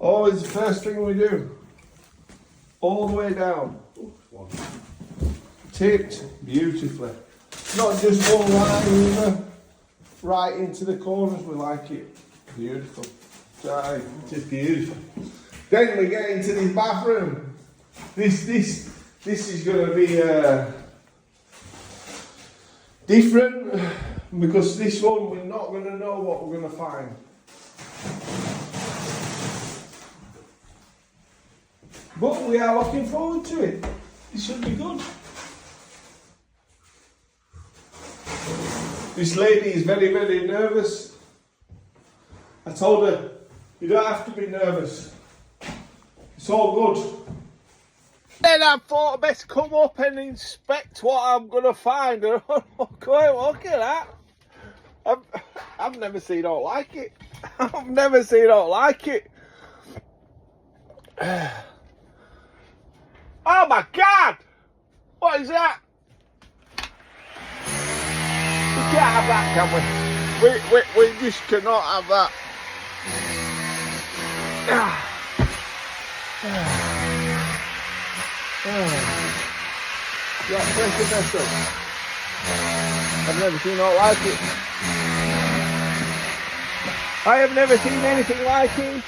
Always the first thing we do. All the way down. Taped beautifully. Not just one line either. Right into the corners, we like it. Beautiful. So, just beautiful. Then we get into this bathroom. This is going to be different because this one we're not going to know what we're going to find. But we are looking forward to it. It should be good. This lady is very, very nervous. I told her, you don't have to be nervous. It's all good. Then I thought I'd best come up and inspect what I'm going to find. Look at that. I've never seen it like it. I've never seen it like it. Oh my God! What is that? We can't have that, can we? We just cannot have that. Yeah, press the vessel. I've never seen it like it. I have never seen anything like it.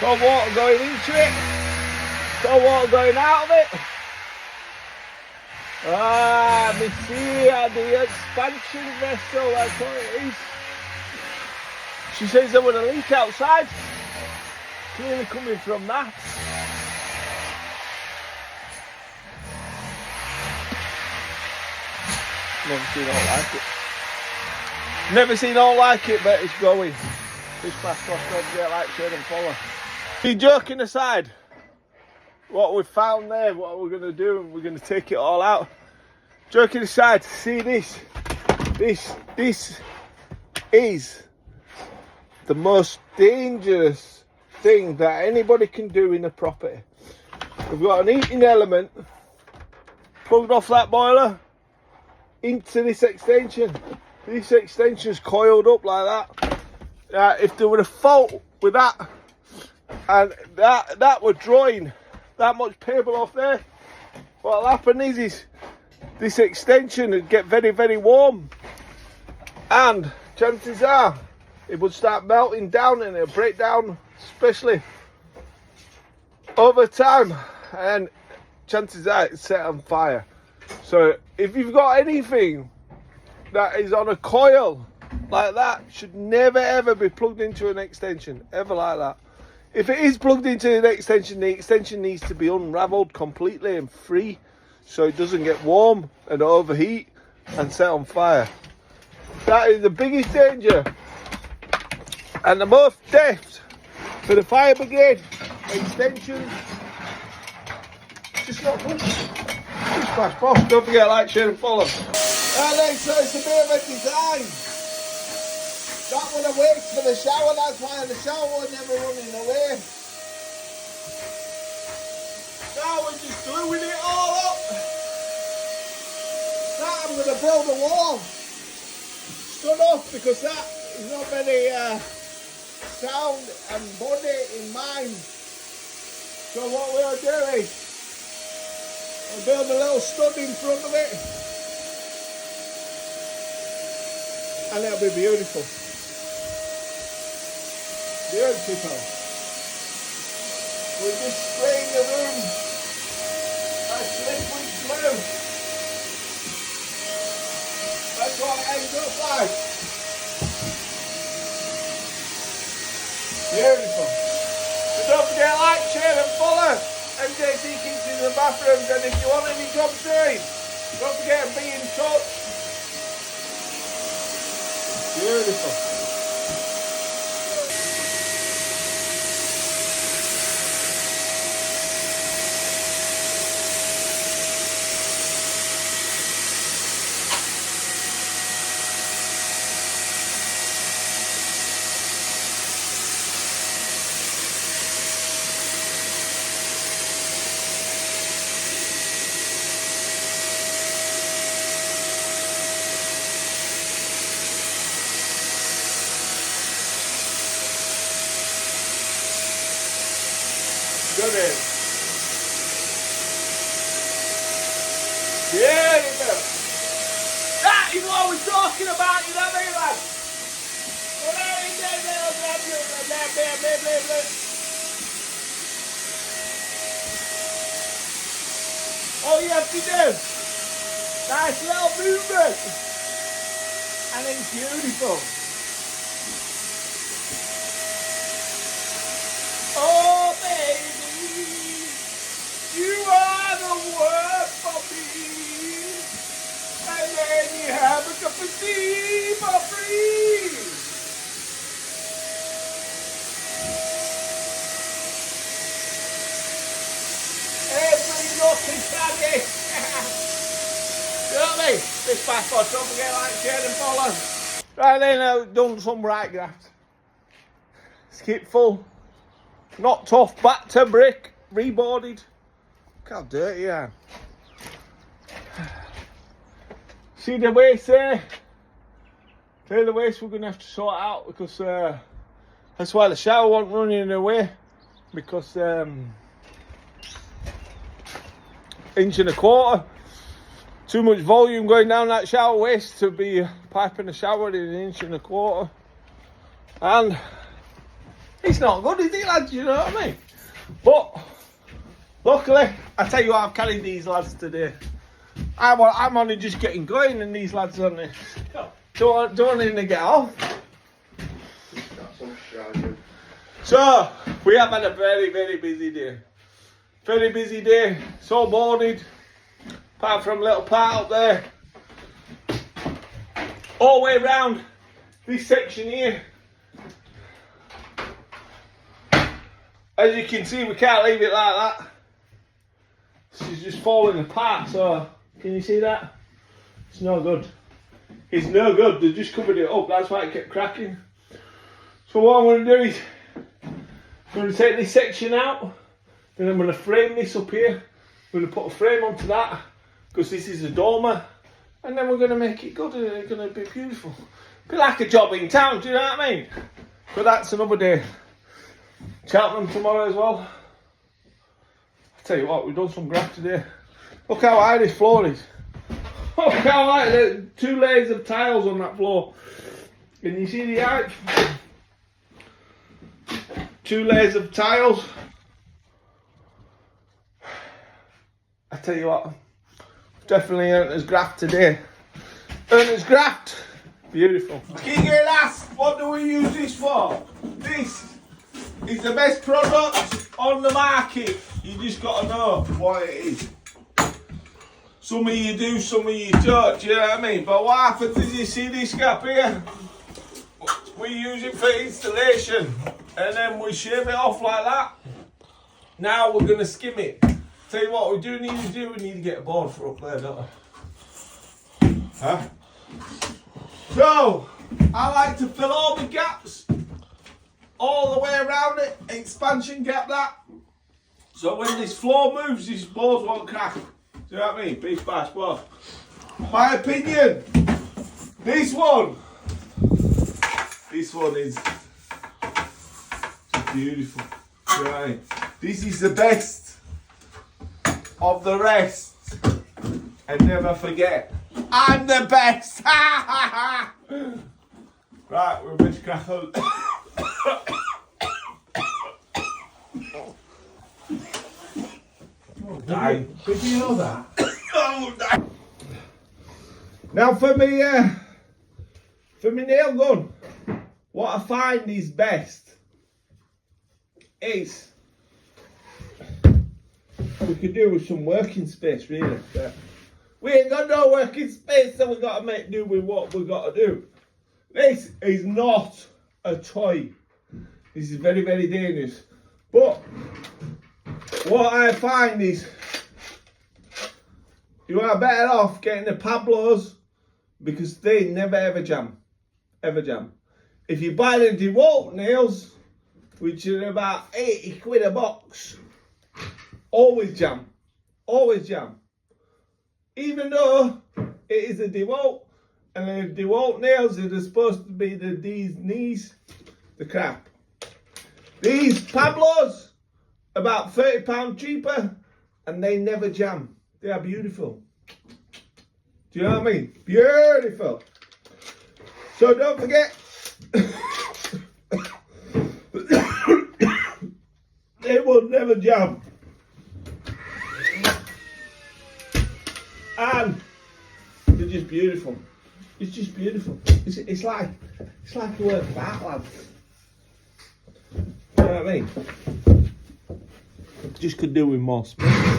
Got water going into it. Got water going out of it. Ah, me see the expansion vessel, that's what it is. She says there was a leak outside. Clearly coming from that. Never seen all like it. Never seen all like it, but it's going. This fast off, don't get like, share and follow. Be joking aside, what we found there, what we're going to do, we're going to take it all out. Joking aside, see this is the most dangerous thing that anybody can do in a property. We've got an heating element plugged off that boiler into this extension. This extension's coiled up like that. If there were a fault with that, and that were drawing that much paper off there, what'll happen is this extension would get very, very warm, and chances are it would start melting down and it'll break down, especially over time, and chances are it's set on fire. So if you've got anything that is on a coil like that, should never ever be plugged into an extension, ever like that. If it is plugged into an extension, the extension needs to be unravelled completely and free, so it doesn't get warm and overheat and set on fire. That is the biggest danger and the most death for the fire brigade. Extensions, just not good. Just flash post. Don't forget to like, share and follow. Alright, so it's a bit of a design. That one waits for the shower, that's why the shower was never running away. Now we're just gluing it all up. That I'm going to build a wall. Stood off because that is not very sound and body in mind. So what we'll do is we'll build a little stud in front of it. And it'll be beautiful. Beautiful. We're just spraying the room as liquid glue. That's what it ends up like. Beautiful. So don't forget to like, share and follow MJC Kitchens Bathrooms, and if you want any jobs doing, don't forget to be in touch. Beautiful. Good in. Beautiful. That is what we're talking about, you know what I mean, lads? All you have to do, nice little movement, and it's beautiful. Oh baby, you are the word for me, and then you have a cup of tea for free. Every nothing candy. You know what I mean? This passport, don't forget, like, share and follow. Right then, I've done some right graft. Skip full. Not tough, back to brick, reboarded. Look how dirty I am. See the waste there? Clear the waste we're going to have to sort out because that's why the shower wasn't running away. Because 1.25 inches. Too much volume going down that shower waste to be piping the shower in 1.25 inches. And it's not good, is it, lads? You know what I mean? But luckily, I tell you what, I've carried these lads today. I'm only just getting going, and these lads on this don't even get off. So we have had a very, very busy day. Very busy day. So boarded. Apart from a little part up there. All the way around this section here. As you can see, we can't leave it like that. This is just falling apart, so can you see that? It's no good. It's no good, they just covered it up, that's why it kept cracking. So what I'm going to do is, I'm going to take this section out, then I'm going to frame this up here. I'm going to put a frame onto that, because this is a dormer, and then we're going to make it good, and it's going to be beautiful. Be like a job in town, do you know what I mean? But that's another day. Cheltenham tomorrow as well. I tell you what, we've done some graft today. Look how high this floor is. Look how high, there's 2 layers of tiles on that floor. Can you see the height? 2 layers of tiles. I tell you what, definitely earned graft today. Earned graft. Beautiful. King asked, what do we use this for? This is the best product on the market. You just got to know what it is. Some of you do, some of you don't, do you know what I mean? But what happens is, you see this gap here? We use it for installation, and then we shave it off like that. Now we're going to skim it. Tell you what we do need to do, we need to get a board for up there, don't we? Huh? So, I like to fill all the gaps, all the way around it, expansion gap that. So when this floor moves, these boards won't crack. Do you know what I mean? Beef bash board. My opinion, this one is beautiful. Do you know what I mean? This is the best of the rest. And never forget, I'm the best. Right, we're a bit crack on. Did you know that? Oh, now for me nail gun, what I find is best is we could do with some working space, really. But we ain't got no working space, so we got to make do with what we got to do. This is not a toy. This is very, very dangerous. But what I find is you are better off getting the Pablos because they never ever jam. Ever jam. If you buy the DeWalt nails, which are about 80 quid a box, always jam. Always jam. Even though it is a DeWalt, and the DeWalt nails are supposed to be these knees, the crap. These Pablos about £30 cheaper, and they never jam. They are beautiful. Do you know what I mean? Beautiful. So don't forget, they will never jam. And they're just beautiful. It's just beautiful. It's like a work of art, lads. You know what I mean? Just could do with more space.